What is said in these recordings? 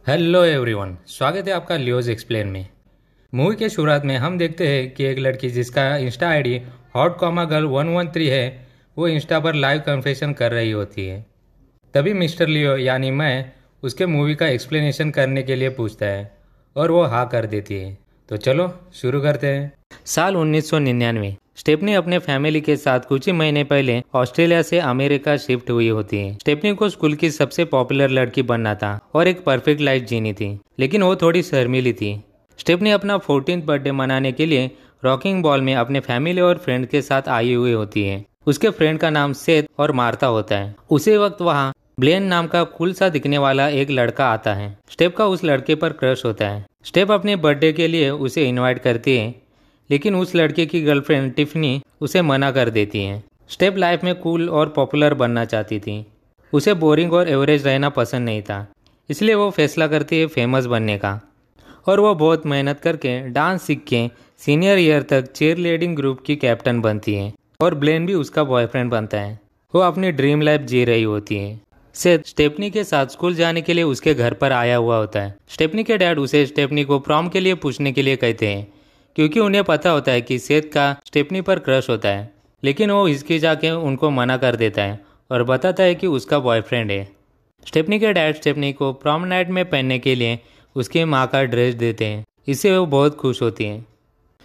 Hello everyone, स्वागत है आपका लियोज एक्सप्लेन में। मूवी के शुरुआत में हम देखते हैं कि एक लड़की जिसका Insta ID hot comma girl 113 है, वो इंस्टा पर लाइव कन्फेशन कर रही होती है। तभी मिस्टर लियो यानी मैं उसके मूवी का एक्सप्लेनेशन करने के लिए पूछता है और वो हाँ कर देती है। तो चलो शुरू करते हैं। साल 1999 स्टेफनी अपने फैमिली के साथ कुछ ही महीने पहले ऑस्ट्रेलिया से अमेरिका शिफ्ट हुई होती है। स्टेफनी को स्कूल की सबसे पॉपुलर लड़की बनना था और एक परफेक्ट लाइफ जीनी थी, लेकिन वो थोड़ी शर्मीली थी। स्टेफनी अपना 14th बर्थडे मनाने के लिए रॉकिंग बॉल में अपने फैमिली और फ्रेंड के साथ आई हुई होती है। उसके फ्रेंड का नाम सेथ और मार्था होता है। उसी वक्त वहाँ ब्लेन नाम का कूल सा दिखने वाला एक लड़का आता है। स्टेफ का उस लड़के पर क्रश होता है। स्टेफ अपने बर्थडे के लिए उसे इनवाइट करती है, लेकिन उस लड़के की गर्लफ्रेंड टिफनी उसे मना कर देती है। स्टेफ लाइफ में कूल और पॉपुलर बनना चाहती थी। उसे बोरिंग और एवरेज रहना पसंद नहीं था, इसलिए वो फैसला करती है फेमस बनने का। और वो बहुत मेहनत करके डांस सीख के सीनियर ईयर तक चीयरलीडिंग ग्रुप की कैप्टन बनती है और ब्लेन भी उसका बॉयफ्रेंड बनता है। वो अपनी ड्रीम लाइफ जी रही होती है। सेथ स्टेफनी के साथ स्कूल जाने के लिए उसके घर पर आया हुआ होता है। स्टेफनी के डैड उसे स्टेफनी को प्रॉम के लिए पूछने के लिए कहते हैं, क्योंकि उन्हें पता होता है कि सेथ का स्टेफनी पर क्रश होता है। लेकिन वो हिचकिचा के उनको मना कर देता है और बताता है कि उसका बॉयफ्रेंड है। स्टेफनी के डैड स्टेफनी को प्रॉम नाइट में पहनने के लिए उसकी माँ का ड्रेस देते हैं। इससे वो बहुत खुश होती हैं।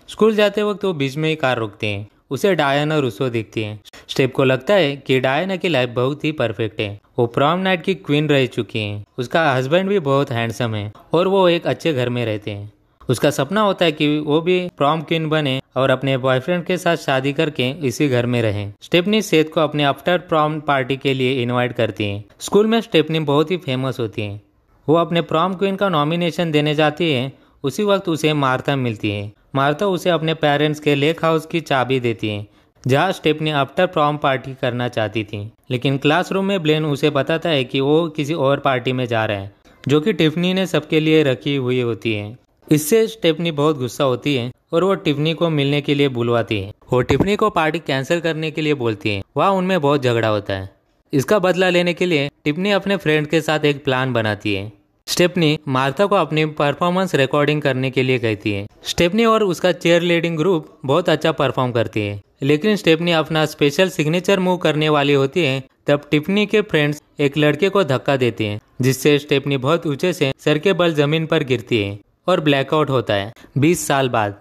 स्कूल जाते वक्त वो बीच में ही कार रोकते हैं। उसे डायन और रूसो दिखती हैं। स्टेफ को लगता है कि डायना की लाइफ बहुत ही परफेक्ट है। वो प्रॉम नाइट की क्वीन रह चुकी हैं। उसका हस्बैंड भी बहुत हैंडसम है और वो एक अच्छे घर में रहते हैं। उसका सपना होता है कि वो भी प्रॉम क्वीन बने और अपने बॉयफ्रेंड के साथ शादी करके इसी घर में रहें। स्टेफनी सेथ को अपने आफ्टर प्रॉम पार्टी के लिए इनवाइट करती है। स्कूल में स्टेफनी बहुत ही फेमस होती है। वो अपने प्रॉम क्वीन का नॉमिनेशन देने जाती है। उसी वक्त उसे मार्था मिलती है। मार्था उसे अपने पेरेंट्स के लेक हाउस की चाबी देती है, जहाँ स्टेफनी आफ्टर प्रॉम पार्टी करना चाहती थी। लेकिन क्लासरूम में ब्लेन उसे बताता है कि वो किसी और पार्टी में जा रहा है, जो कि टिफनी ने सबके लिए रखी हुई होती है। इससे स्टेफनी बहुत गुस्सा होती है और वो टिफनी को मिलने के लिए बुलवाती है। वो टिफनी को पार्टी कैंसिल करने के लिए बोलती है। वहाँ उनमें बहुत झगड़ा होता है। इसका बदला लेने के लिए टिफनी अपने फ्रेंड के साथ एक प्लान बनाती है। स्टेफनी मार्था को अपनी परफॉर्मेंस रिकॉर्डिंग करने के लिए कहती है। स्टेफनी और उसका चेयर लीडिंग ग्रुप बहुत अच्छा परफॉर्म करती है, लेकिन स्टेफनी अपना स्पेशल सिग्नेचर मूव करने वाली होती है। तब टिफनी के फ्रेंड्स एक लड़के को धक्का देते हैं, जिससे स्टेफनी बहुत ऊंचे से सर के बल जमीन पर गिरती है और ब्लैकआउट होता है। 20 साल बाद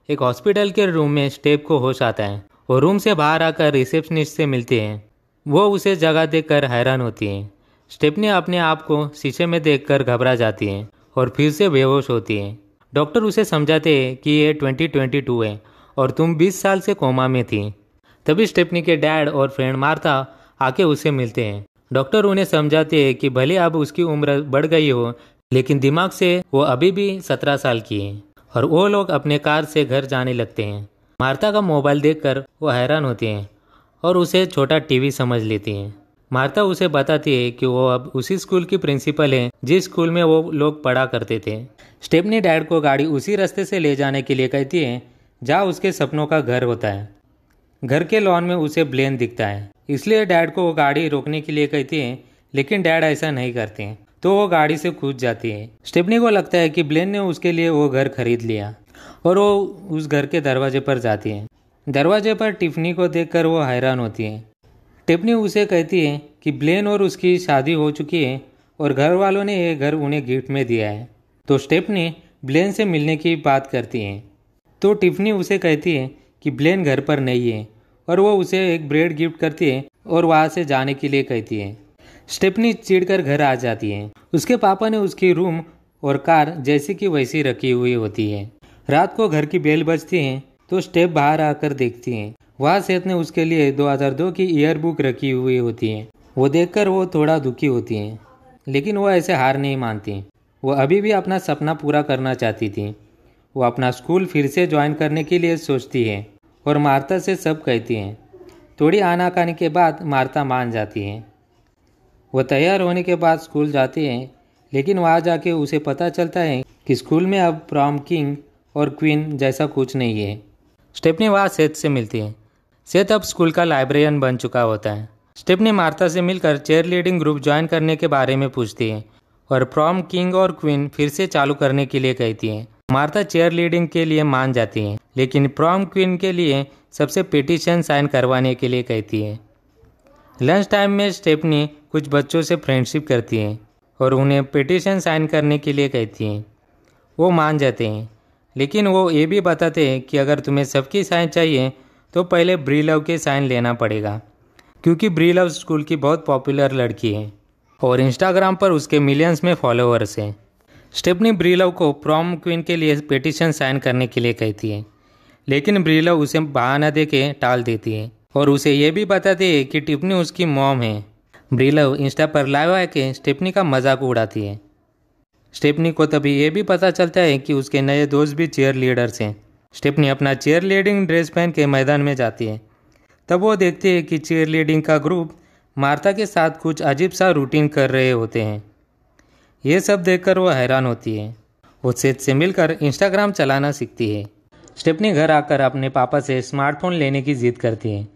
एक हॉस्पिटल के रूम में स्टेफ को होश आता है। वो रूम से बाहर आकर रिसेप्शनिस्ट से मिलती है। वो उसे जगह देखकर हैरान होती है। स्टेफनी अपने आप को शीशे में देखकर घबरा जाती है और फिर से बेहोश होती है। डॉक्टर उसे समझाते हैं कि ये 2022 है और तुम 20 साल से कोमा में थी। तभी स्टेफनी के डैड और फ्रेंड मार्था आके उसे मिलते हैं। डॉक्टर उन्हें समझाते हैं कि भले अब उसकी उम्र बढ़ गई हो, लेकिन दिमाग से वो अभी भी 17 साल की है। और वो लोग अपने कार से घर जाने लगते हैं। मार्था का मोबाइल देखकर वो हैरान होती हैं और उसे छोटा टीवी समझ लेती हैं। मार्था उसे बताती है कि वो अब उसी स्कूल की प्रिंसिपल है जिस स्कूल में वो लोग पढ़ा करते थे। स्टेफनी डैड को गाड़ी उसी रास्ते से ले जाने के लिए कहती है जहाँ उसके सपनों का घर होता है। घर के लॉन में उसे ब्लेन दिखता है, इसलिए डैड को वो गाड़ी रोकने के लिए कहती है, लेकिन डैड ऐसा नहीं करते हैं, तो वो गाड़ी से कूद जाती है। स्टेफनी को लगता है कि ब्लेन ने उसके लिए वो घर खरीद लिया और वो उस घर के दरवाजे पर जाती है। दरवाजे पर टिफनी को देखकर वो हैरान होती है। टिफनी उसे कहती है कि ब्लेन और उसकी शादी हो चुकी है और घर वालों ने ये घर उन्हें गिफ्ट में दिया है। तो स्टेफनी ब्लेन से मिलने की बात करती है। तो टिफनी उसे कहती है कि ब्लेन घर पर नहीं है और वो उसे एक ब्रेड गिफ्ट करती है और वहाँ से जाने के लिए कहती है। स्टेफनी चिढ़कर घर आ जाती है। उसके पापा ने उसकी रूम और कार जैसी की वैसी रखी हुई होती है। रात को घर की बेल बजती है तो स्टेफ बाहर आकर देखती है। वहाँ सेठ ने उसके लिए 2002 की ईयर बुक रखी हुई होती है। वो देखकर वो थोड़ा दुखी होती है, लेकिन वो ऐसे हार नहीं मानती। वो अभी भी अपना सपना पूरा करना चाहती थी। वो अपना स्कूल फिर से ज्वाइन करने के लिए सोचती है और मार्था से सब कहती है। थोड़ी आनाकानी के बाद मार्था मान जाती है। वो तैयार होने के बाद स्कूल जाती है, लेकिन वहाँ जाके उसे पता चलता है कि स्कूल में अब प्रॉम किंग और क्वीन जैसा कुछ नहीं है। स्टेफनी वहाँ सेथ से मिलती है। सेथ अब स्कूल का लाइब्रेरियन बन चुका होता है। स्टेफनी मार्था से मिलकर चेयर लीडिंग ग्रुप ज्वाइन करने के बारे में पूछती है और प्रॉम किंग और क्वीन फिर से चालू करने के लिए कहती हैं। मार्था चेयर लीडिंग के लिए मान जाती हैं, लेकिन प्रॉम क्वीन के लिए सबसे पिटीशन साइन करवाने के लिए कहती है। लंच टाइम में स्टेफनी कुछ बच्चों से फ्रेंडशिप करती है और उन्हें पिटीशन साइन करने के लिए कहती हैं। वो मान जाते हैं, लेकिन वो ये भी बताते हैं कि अगर तुम्हें सबकी साइन चाहिए तो पहले ब्रीलव के साइन लेना पड़ेगा, क्योंकि ब्रीलव स्कूल की बहुत पॉपुलर लड़की है और इंस्टाग्राम पर उसके मिलियंस में फॉलोअर्स हैं। स्टेफनी ब्रीलव को प्रॉम क्वीन के लिए पिटीशन साइन करने के लिए कहती है, लेकिन ब्रीलव उसे बहाना दे के टाल देती है और उसे ये भी बताती है कि टिफनी उसकी मॉम है। ब्रीलव इंस्टा पर लाइव आके स्टेफनी का मजाक उड़ाती है। स्टेफनी को तभी ये भी पता चलता है कि उसके नए दोस्त भी चीयर लीडर्स हैं। स्टेफनी अपना चीयर लीडिंग ड्रेस पहन के मैदान में जाती है। तब वो देखती है कि चीयर लीडिंग का ग्रुप मार्था के साथ कुछ अजीब सा रूटीन कर रहे होते हैं। ये सब देखकर वो हैरान होती है। वो सेथ से मिलकर इंस्टाग्राम चलाना सीखती है। स्टेफनी घर आकर अपने पापा से स्मार्टफोन लेने की जिद करती है,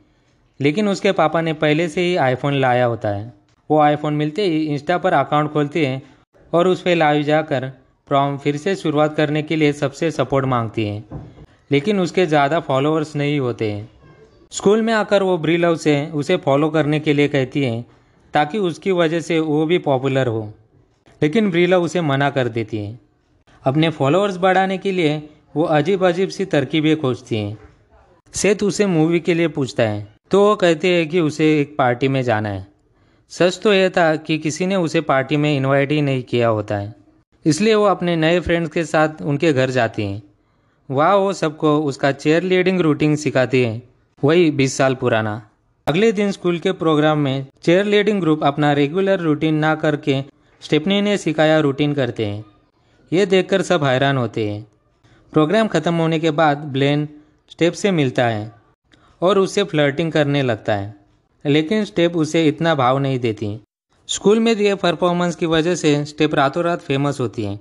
लेकिन उसके पापा ने पहले से ही आईफोन लाया होता है। वो आईफोन मिलते ही इंस्टा पर अकाउंट खोलती है और उस पर लाइव जाकर प्रॉम फिर से शुरुआत करने के लिए सबसे सपोर्ट मांगती है, लेकिन उसके ज़्यादा फॉलोअर्स नहीं होते हैं। स्कूल में आकर वो ब्रीलव से उसे फॉलो करने के लिए कहती है ताकि उसकी वजह से वो भी पॉपुलर हो, लेकिन ब्रीलव उसे मना कर देती है। अपने फॉलोअर्स बढ़ाने के लिए वो अजीब अजीब सी तरकीबें खोजती हैं। सेथ उसे मूवी के लिए पूछता है तो वो कहते हैं कि उसे एक पार्टी में जाना है। सच तो यह था कि किसी ने उसे पार्टी में इनवाइट ही नहीं किया होता है, इसलिए वो अपने नए फ्रेंड्स के साथ उनके घर जाती हैं। वहाँ वो सबको उसका चेयर लीडिंग रूटीन सिखाती है, वही 20 साल पुराना। अगले दिन स्कूल के प्रोग्राम में चेयर लीडिंग ग्रुप अपना रेगुलर रूटीन ना करके स्टेफनी ने सिखाया रूटीन करते हैं। ये देखकर सब हैरान होते हैं। प्रोग्राम ख़त्म होने के बाद ब्लेन स्टेप से मिलता है और उससे फ्लर्टिंग करने लगता है, लेकिन स्टेप उसे इतना भाव नहीं देती। स्कूल में दिए परफॉर्मेंस की वजह से स्टेप रातों रात फेमस होती हैं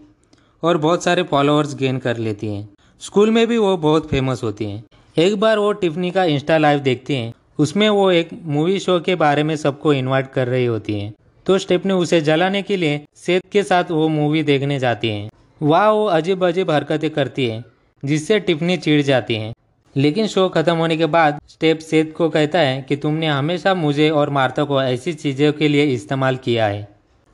और बहुत सारे फॉलोअर्स गेन कर लेती हैं। स्कूल में भी वो बहुत फेमस होती हैं। एक बार वो टिफनी का इंस्टा लाइव देखती हैं। उसमें वो एक मूवी शो के बारे में सबको इनवाइट कर रही होती हैं, तो स्टेफनी उसे जलाने के लिए सेथ के साथ वो मूवी देखने जाती हैं। वहाँ वो अजीब अजीब हरकतें करती है जिससे टिफनी चिढ़ जाती हैं। लेकिन शो खत्म होने के बाद स्टेप सेथ को कहता है कि तुमने हमेशा मुझे और मार्था को ऐसी चीज़ों के लिए इस्तेमाल किया है।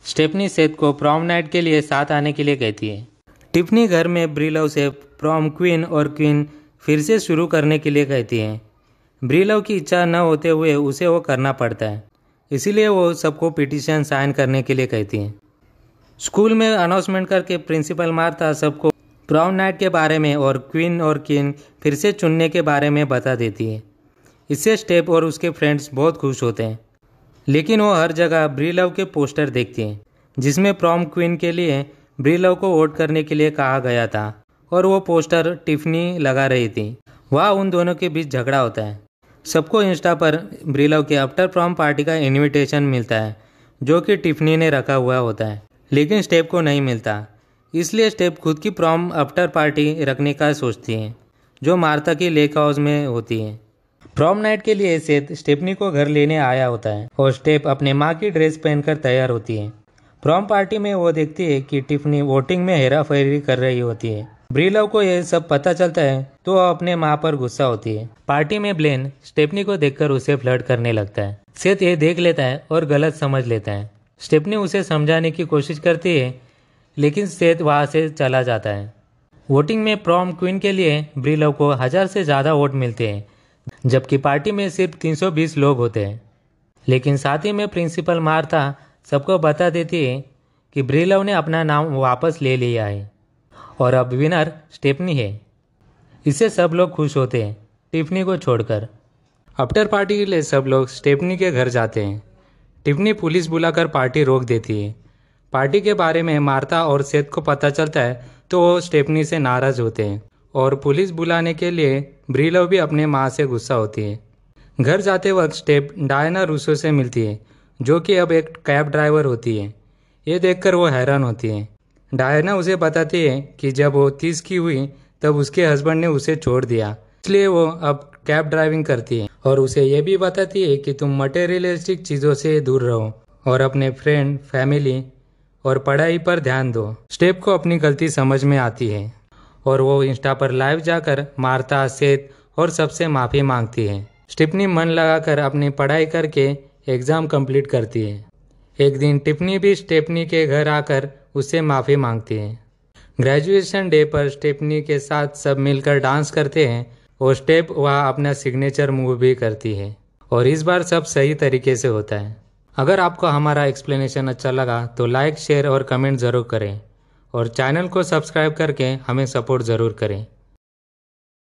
स्टेफनी सेथ को प्रॉम नाइट के लिए साथ आने के लिए कहती है। टिफनी घर में ब्रीलव से प्रॉम क्वीन और क्वीन फिर से शुरू करने के लिए कहती है। ब्रीलव की इच्छा न होते हुए उसे वो करना पड़ता है, इसीलिए वो सबको पिटीशन साइन करने के लिए कहती हैं। स्कूल में अनाउंसमेंट करके प्रिंसिपल मार्था सबको प्रॉम नाइट के बारे में और क्वीन और किंग फिर से चुनने के बारे में बता देती है। इससे स्टेप और उसके फ्रेंड्स बहुत खुश होते हैं, लेकिन वो हर जगह ब्रीलव के पोस्टर देखती हैं जिसमें प्रॉम क्वीन के लिए ब्रीलव को वोट करने के लिए कहा गया था और वो पोस्टर टिफनी लगा रही थी। वहाँ उन दोनों के बीच झगड़ा होता है। सबको इंस्टा पर ब्रीलव के आफ्टर प्रॉम पार्टी का इनविटेशन मिलता है जो कि टिफनी ने रखा हुआ होता है, लेकिन स्टेप को नहीं मिलता। इसलिए स्टेप खुद की प्रॉम आफ्टर पार्टी रखने का सोचती हैं जो मार्था की लेक हाउस में होती है। प्रॉम नाइट के लिए सेथ स्टेफनी को घर लेने आया होता है और स्टेप अपने माँ की ड्रेस पहनकर तैयार होती है। प्रॉम पार्टी में वो देखती है कि टिफनी वोटिंग में हेराफेरी कर रही होती है। ब्रीलव को यह सब पता चलता है तो वह अपने माँ पर गुस्सा होती है। पार्टी में ब्लेन स्टेफनी को देखकर उसे फ्लर्ट करने लगता है। सेथ ये देख लेता है और गलत समझ लेता है। स्टेफनी उसे समझाने की कोशिश करती है, लेकिन सेथ वहाँ से चला जाता है। वोटिंग में प्रॉम क्वीन के लिए ब्रीलव को 1000 से ज़्यादा वोट मिलते हैं, जबकि पार्टी में सिर्फ 320 लोग होते हैं। लेकिन साथ ही में प्रिंसिपल मार्था सबको बता देती है कि ब्रीलव ने अपना नाम वापस ले लिया है और अब विनर स्टेफनी है। इससे सब लोग खुश होते हैं, टिफनी को छोड़कर। आफ्टर पार्टी के लिए सब लोग स्टेफनी के घर जाते हैं। टिफनी पुलिस बुलाकर पार्टी रोक देती है। पार्टी के बारे में मार्था और सेथ को पता चलता है तो वो स्टेफनी से नाराज़ होते हैं और पुलिस बुलाने के लिए ब्रीलव भी अपने माँ से गुस्सा होती है। घर जाते वक्त स्टेप डायना रूसो से मिलती है जो कि अब एक कैब ड्राइवर होती है। ये देखकर वो हैरान होती है। डायना उसे बताती है कि जब वो 30 की हुई तब उसके हस्बैंड ने उसे छोड़ दिया, इसलिए वो अब कैब ड्राइविंग करती है और उसे ये भी बताती है कि तुम मटेरियलिस्टिक चीज़ों से दूर रहो और अपने फ्रेंड, फैमिली और पढ़ाई पर ध्यान दो। स्टेप को अपनी गलती समझ में आती है और वो इंस्टा पर लाइव जाकर मार्ता, सेत और सबसे माफ़ी मांगती है। टिप्पनी मन लगाकर अपनी पढ़ाई करके एग्ज़ाम कंप्लीट करती है। एक दिन टिप्पनी भी स्टेफनी के घर आकर उससे माफ़ी मांगती है। ग्रेजुएशन डे पर स्टेफनी के साथ सब मिलकर डांस करते हैं और स्टेप वह अपना सिग्नेचर मूव भी करती है और इस बार सब सही तरीके से होता है। अगर आपको हमारा एक्सप्लेनेशन अच्छा लगा तो लाइक, शेयर और कमेंट ज़रूर करें और चैनल को सब्सक्राइब करके हमें सपोर्ट ज़रूर करें।